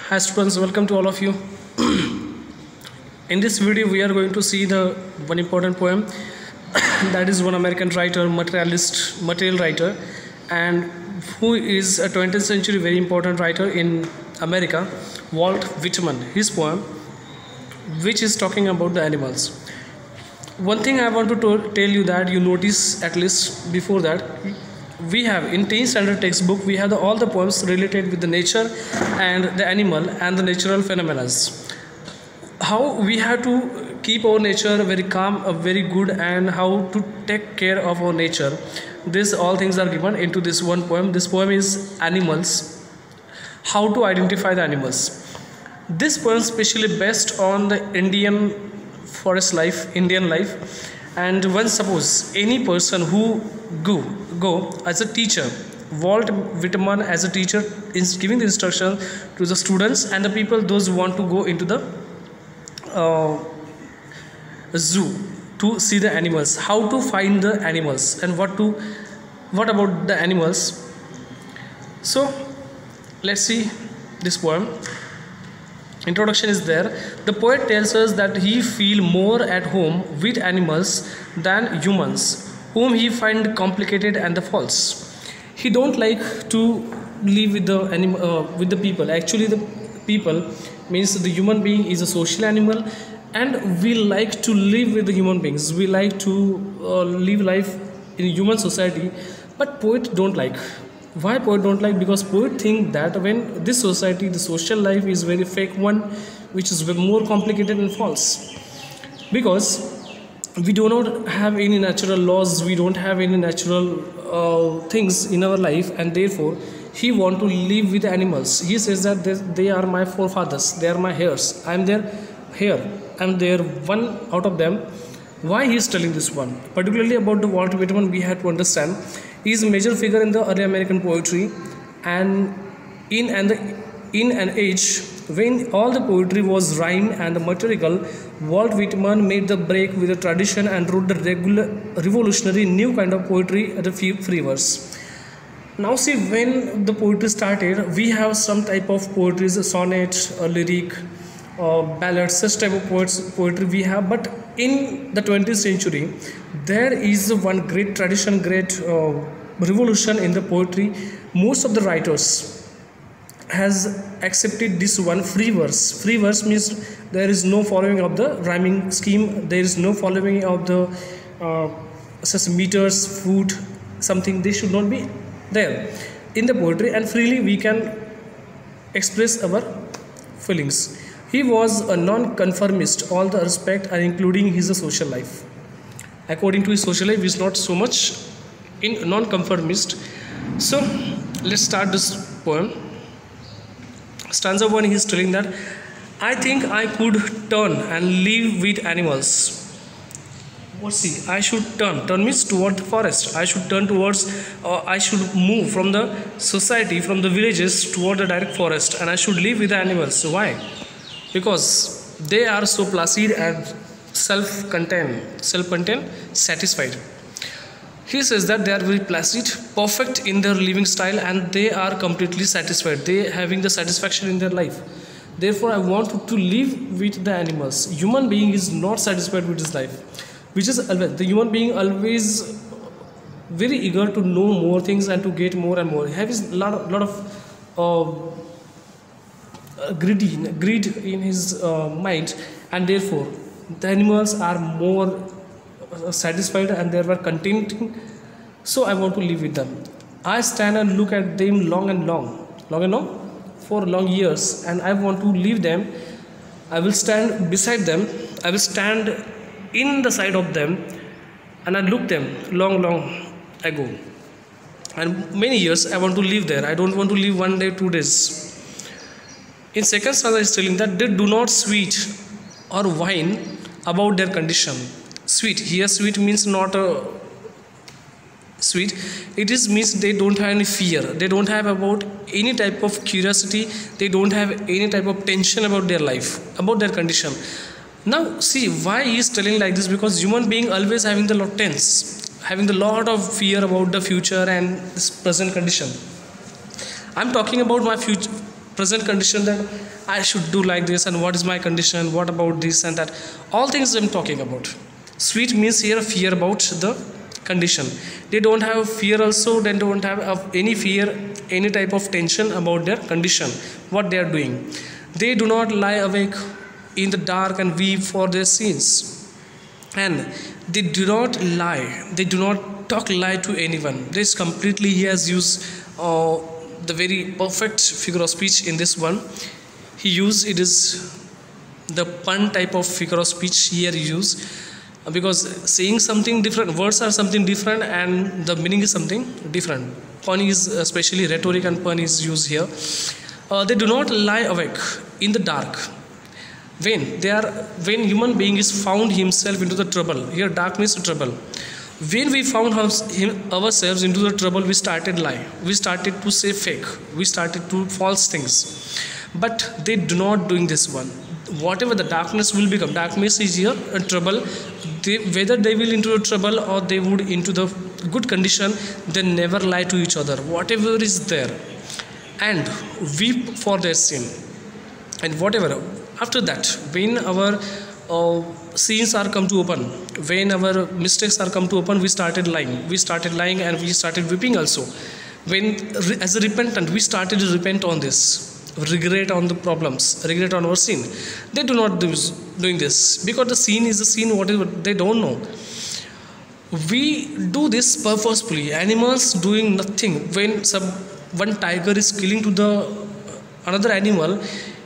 Hi students, welcome to all of you. In this video we are going to see the one important poem that is one American writer, material writer, and who is a 20th century very important writer in America, Walt Whitman. His poem, which is talking about the animals. One thing I want to tell you that you notice at least before that, we have in 10th standard textbook we have all the poems related with the nature and the animal and the natural phenomena. How we have to keep our nature very calm, very good, and how to take care of our nature. These all things are given into this one poem. This poem is Animals. How to identify the animals. This poem is specially based on the Indian forest life, Indian life. And when suppose any person who go as a teacher, Walt Whitman as a teacher is giving the instruction to the students and the people those who want to go into the zoo to see the animals, how to find the animals and what about the animals. So let's see this poem. Introduction is there. The poet tells us that he feel more at home with animals than humans, whom he find complicated and the false. He don't like to live with the people. Actually, the people means the human being is a social animal, and we like to live with the human beings. We like to live life in human society, but poet don't like. Why poet don't like? Because poet think that when this society, the social life is very fake one, which is more complicated and false. Because we do not have any natural laws, we don't have any natural things in our life, and therefore he want to live with animals. He says that they are my forefathers, they are my heirs. I am their heir. I am their one out of them. Why he is telling this one? Particularly about the Walt Whitman, we have to understand. He is a major figure in the early American poetry, and in an age when all the poetry was rhyme and the material, Walt Whitman made the break with the tradition and wrote the revolutionary new kind of poetry at the free verse. Now see, when the poetry started, we have some type of poetry, a sonnet, a lyric, ballads, such type of poetry we have. But in the 20th century, there is one great tradition, great revolution in the poetry. Most of the writers has accepted this one free verse. Free verse means there is no following of the rhyming scheme, there is no following of the such meters, foot, something. They should not be there in the poetry, and freely we can express our feelings. He was a non-conformist, all the respect and including his social life. According to his social life, he is not so much in non-conformist. So let's start this poem. Stanza 1, he is telling that I think I could turn and live with animals. See, I should turn means toward the forest. I should turn towards, I should move from the society, from the villages toward the direct forest, and I should live with the animals. Why? Because they are so placid and self-contained, satisfied. He says that they are very placid, perfect in their living style, and they are completely satisfied. They having the satisfaction in their life. Therefore, I want to live with the animals. Human being is not satisfied with his life, which is always the human being always very eager to know more things and to get more and more. He has a lot of greed in his mind, and therefore the animals are more satisfied and they were contenting. So I want to live with them. I stand and look at them long and long for long years, and I want to leave them. I will stand beside them, I will stand in the side of them, and I look them long ago, and many years I want to live there. I don't want to live 1 day, 2 days. In second stanza is telling that they do not sweet or whine about their condition. Sweet, here sweet means not a sweet, it is means they don't have any fear, they don't have about any type of curiosity, they don't have any type of tension about their life, about their condition. Now see why he is telling like this, because human being always having the lot tense, having the lot of fear about the future and this present condition. I'm talking about my future, present condition, that I should do like this, and what is my condition, what about this and that, all things I'm talking about. Sweet means here fear about the condition. They don't have fear also, they don't have any fear, any type of tension about their condition, what they are doing. They do not lie awake in the dark and weep for their sins, and they do not lie, they do not talk lie to anyone. This completely, he has used the very perfect figure of speech in this one. He used, it is the pun type of figure of speech here used, because saying something different, words are something different and the meaning is something different. Pun is especially rhetoric, and pun is used here. They do not lie awake in the dark when human being is found himself into the trouble. Here dark means trouble. When we found ourselves into the trouble, we started lie, we started to say fake, we started to false things. But they do not doing this one. Whatever the darkness will become, darkness is here a trouble. Whether they will into a trouble or they would into the good condition, they never lie to each other, whatever is there, and weep for their sin. And whatever after that, when our sins are come to open, when our mistakes are come to open, we started lying, and we started weeping also. When as a repentant, we started to repent on this, regret on the problems, regret on our sin. They do not doing this, because the sin is the sin, whatever they don't know. We do this purposefully. Animals doing nothing. When one tiger is killing to the another animal,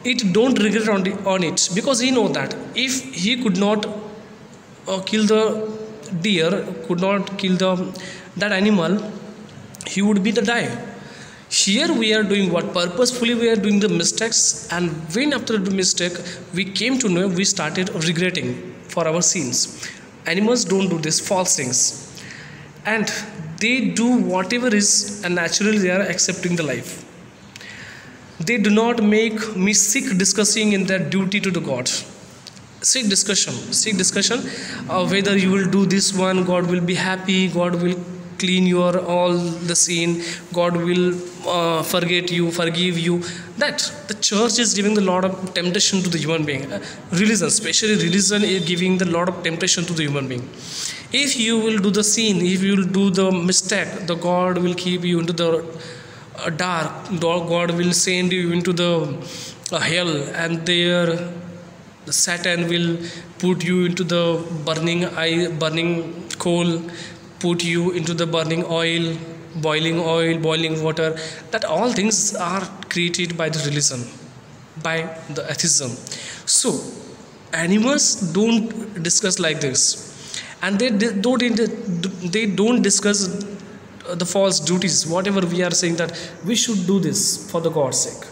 it don't regret on it, because he know that if he could not kill the deer, could not kill that animal, he would be the die. Here we are doing what? Purposefully we are doing the mistakes, and when after the mistake we came to know, we started regretting for our sins. Animals don't do this false things, and they do whatever is, and naturally they are accepting the life. They do not make me seek discussing in their duty to the God. Seek discussion, whether you will do this one, God will be happy, God will clean your all the sin, God will forgive you. That the church is giving a lot of temptation to the human being. Religion, especially religion, is giving the lot of temptation to the human being. If you will do the sin, if you will do the mistake, the God will keep you into the dark, God will send you into the hell, and there the Satan will put you into the burning coal, put you into the burning oil, boiling water. That all things are created by the religion, by the atheism. So animals don't discuss like this, and they don't discuss the false duties. Whatever we are saying that we should do this for the God's sake,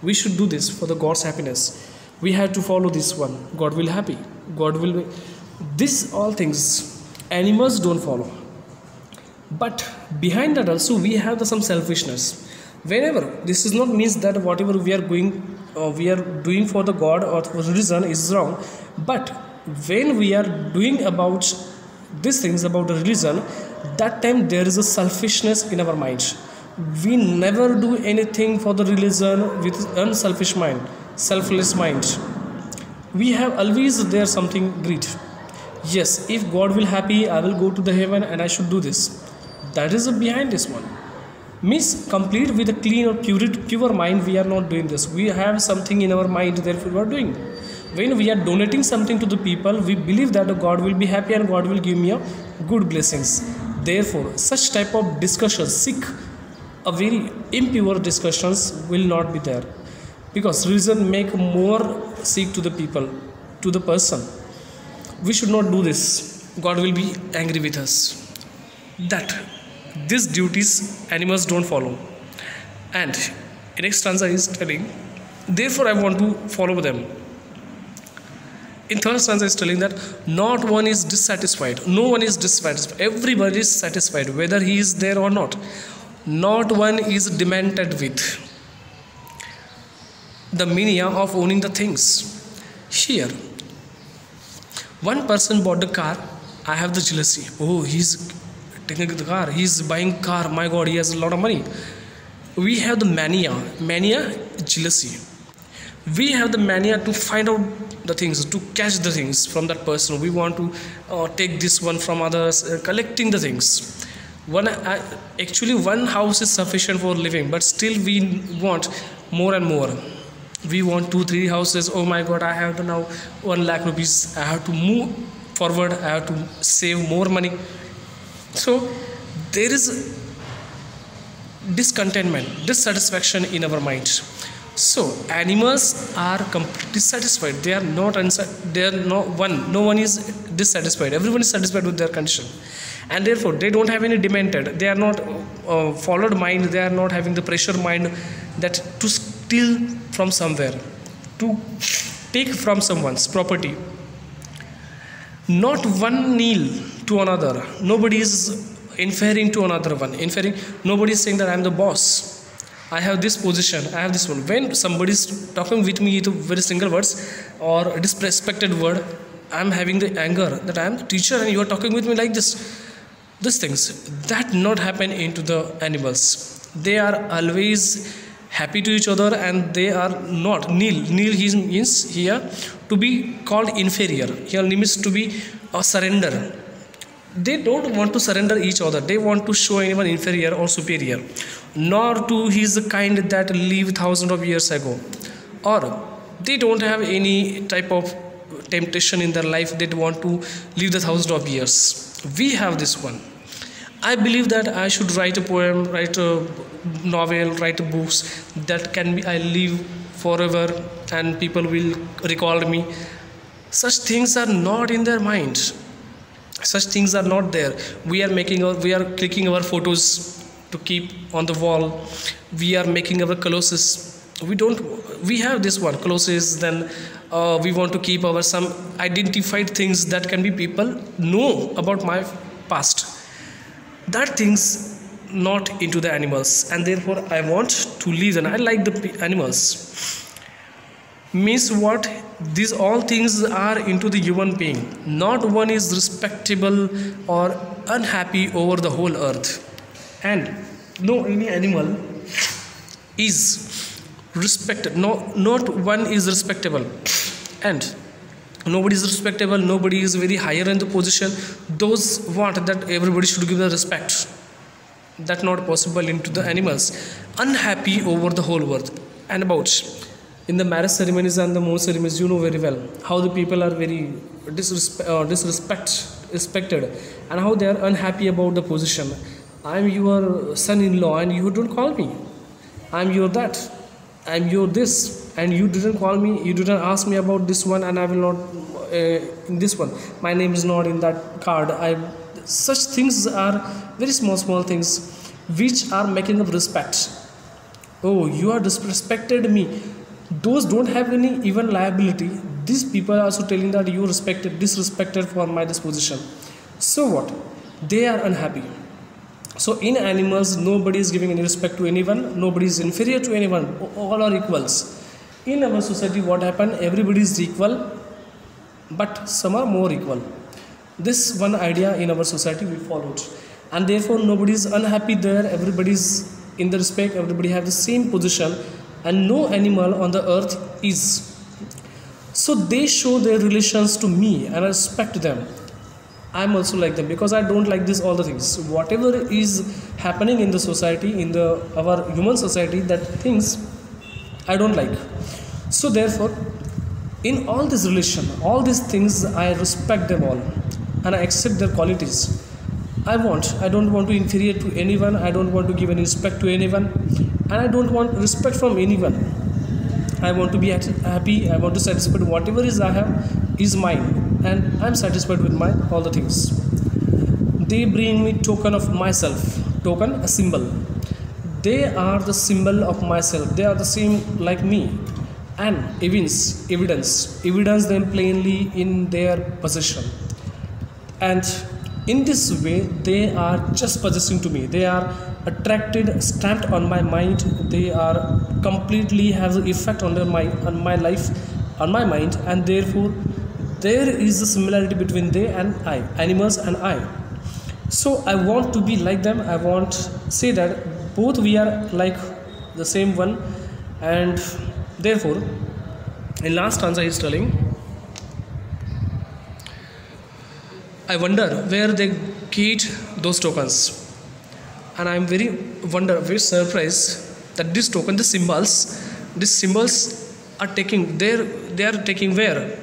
we should do this for the God's happiness, we have to follow this one, God will happy, God will be. This all things animals don't follow. But behind that also we have some selfishness. Whenever this is not means that whatever we are doing for the God or for religion is wrong, but when we are doing about these things about the religion, that time there is a selfishness in our mind. We never do anything for the religion with unselfish mind, selfless mind. We have always there something greed. Yes, if God will happy, I will go to the heaven and I should do this. That is behind this one. Means complete with a clean or pure mind, we are not doing this. We have something in our mind, therefore we are doing. When we are donating something to the people, we believe that God will be happy and God will give me a good blessings. Therefore, such type of discussions, seek a very impure discussions will not be there, because reason make more seek to the people, to the person. We should not do this. God will be angry with us. That these duties animals don't follow. And in next stanza is telling, therefore I want to follow them. In third stanza is telling that not one is dissatisfied, no one is dissatisfied, everybody is satisfied whether he is there or not. Not one is demented with the mania of owning the things. Here, one person bought the car, I have the jealousy. Oh, he's taking the car, he's buying car, my God, he has a lot of money. we have the mania, jealousy. We have the mania to find out the things, to catch the things from that person. We want to take this one from others, collecting the things. Actually one house is sufficient for living, but still we want more and more. We want 2-3 houses. Oh my god, I have to now 1 lakh rupees, I have to move forward, I have to save more money. So there is discontentment, dissatisfaction in our mind. So animals are completely satisfied. They are not no one is dissatisfied. Everyone is satisfied with their condition, and therefore they don't have any demented. They are not followed mind. They are not having the pressure mind that to steal from somewhere, to take from someone's property. Not one kneel to another. Nobody is inferring to another one. Nobody is saying that I am the boss, I have this position, I have this one. When somebody is talking with me with very single words or disrespected word, I am having the anger that I am the teacher and you are talking with me like this. These things that not happen into the animals. They are always happy to each other, and they are not kneel means here to be called inferior. Here means to be a surrender. They don't want to surrender each other. They want to show anyone inferior or superior, nor to he is the kind that lived thousands of years ago, or they don't have any type of temptation in their life. They want to live the thousands of years. We have this one. I believe that I should write a poem, write a novel, write books that can be I live forever and people will recall me. Such things are not in their mind. Such things are not there. We are clicking our photos to keep on the wall. We are making our colossus. We have this one colossus. Then we want to keep our some identified things that can be people know about my past. That things not into the animals, and therefore I want to leave them. I like the animals. Means what? These all things are into the human being. Not one is respectable or unhappy over the whole earth, and no any animal is respected. No, not one is respectable, and nobody is respectable. Nobody is very higher in the position. Those want that everybody should give the respect. That not possible into the animals. Unhappy over the whole world. And about in the marriage ceremonies and the marriage ceremonies, you know very well how the people are very disrespected, and how they are unhappy about the position. I am your son-in-law and you don't call me. I am your that. I am your this, and you didn't call me. You didn't ask me about this one, and I will not in this one. My name is not in that card. Such things are very small things which are making up respect. Oh, you are disrespected me. Those don't have any even liability. These people are also telling that you disrespected for my disposition. So what? They are unhappy. So in animals, nobody is giving any respect to anyone. Nobody is inferior to anyone. All are equals. In our society, what happened? Everybody is equal, but some are more equal. This one idea in our society we followed, and therefore nobody is unhappy there. Everybody is in the respect. Everybody have the same position, and no animal on the earth is. So they show their relations to me, and I respect them. I'm also like them, because I don't like this all the things. Whatever is happening in the society, in our human society, that things I don't like. So therefore, in all this relation, all these things, I respect them all, and I accept their qualities. I don't want to inferior to anyone. I don't want to give any respect to anyone, and I don't want respect from anyone. I want to be happy. I want to satisfy whatever is I have is mine, and I'm satisfied with all the things. They bring me token of myself. Token, a symbol. They are the symbol of myself. They are the same like me, and evidence them plainly in their possession. And in this way, they are just possessing to me. They are attracted, stamped on my mind. They are completely have the effect on my life, on my mind, and therefore there is a similarity between they and I, animals and I. So I want to be like them. I want say that both we are like the same one. And therefore in last stanza he is telling, I wonder where they get those tokens. And I am very surprised that this token, these symbols are taking they are taking where?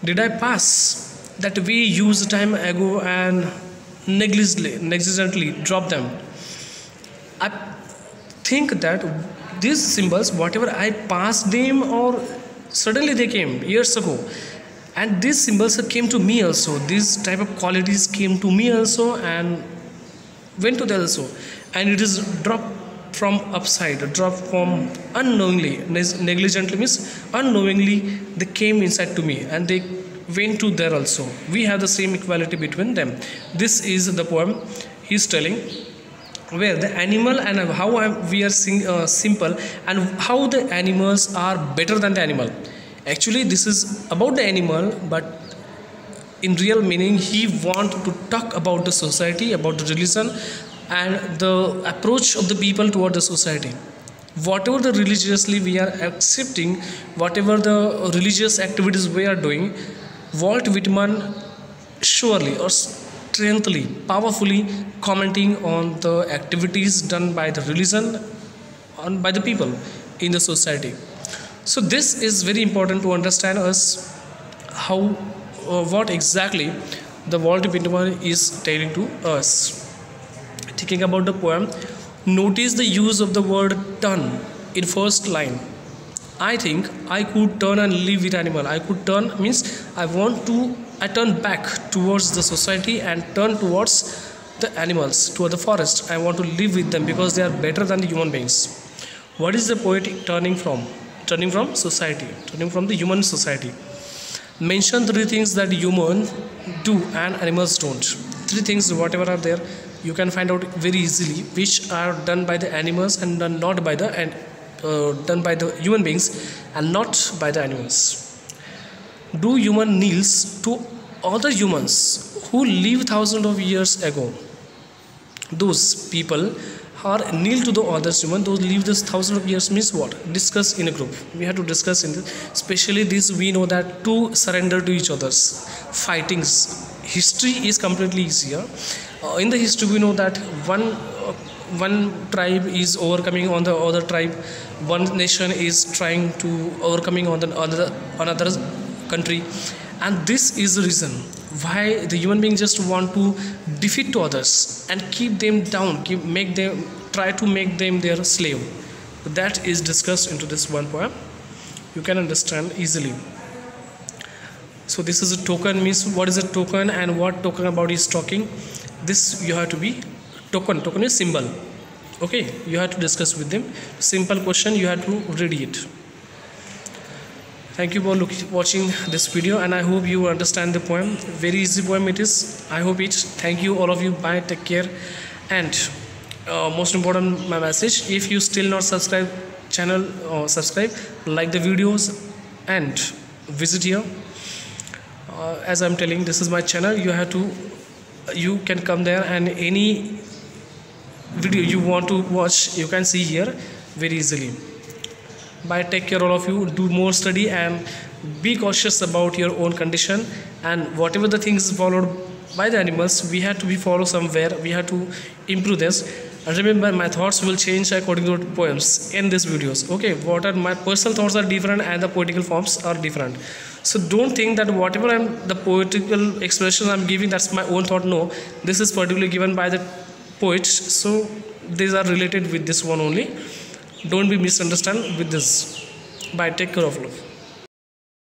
Did I pass that we used time ago and negligently drop them? I think that these symbols, whatever I passed them, or suddenly they came years ago, and these symbols came to me also. These type of qualities came to me also and went to them also, and it is dropped from upside, dropped from unknowingly. Negligently means unknowingly they came inside to me and they went to there also. We have the same equality between them. This is the poem he is telling, where the animal and how we are simple, and how the animals are better than the animal. Actually this is about the animal, but in real meaning he want to talk about the society, about the religion, and the approach of the people toward the society. Whatever the religiously we are accepting, whatever the religious activities we are doing, Walt Whitman surely or strengthily, powerfully commenting on the activities done by the religion and by the people in the society. So this is very important to understand us how what exactly the Walt Whitman is telling to us. Thinking about the poem, notice the use of the word turn in first line. I think I could turn and live with animal. I could turn means I turn back towards the society and turn towards the animals, toward the forest. I want to live with them because they are better than the human beings. What is the poet turning from? Turning from society, turning from the human society. Mention 3 things that humans do and animals don't. 3 things whatever are there, you can find out very easily which are done by the animals and done not by the done by the human beings and not by the animals. Do human kneels to other humans who live thousands of years ago? Those people are kneel to the others human, those live this thousands of years means what? Discuss in a group. We have to discuss in this. Especially this we know that to surrender to each other's fightings. History is completely easier. In the history we know that one tribe is overcoming on the other tribe, one nation is trying to overcoming on the another country, and this is the reason why the human beings just want to defeat to others and keep them down, try to make them their slave. That is discussed into this one poem. You can understand easily. So this is a token means what is a token and what token about is talking. This you have to be token is symbol. Okay, you have to discuss with them. Simple question, you have to read it. Thank you for watching this video, and I hope you understand the poem. Very easy poem it is. I hope it. Thank you all of you. Bye, take care. And most important my message, if you still not subscribe channel, subscribe, like the videos and visit here. As I'm telling, this is my channel. You can come there and any video you want to watch you can see here very easily. Bye, take care all of you. Do more study and be cautious about your own condition, and whatever the things followed by the animals we have to be follow somewhere. We have to improve this, and remember my thoughts will change according to poems in these videos. Okay, what are my personal thoughts are different and the poetical forms are different. So don't think that whatever the poetical expression I'm giving that's my own thought. No, this is particularly given by the poet, so these are related with this one only. Don't be misunderstood with this. Bye, take care of love.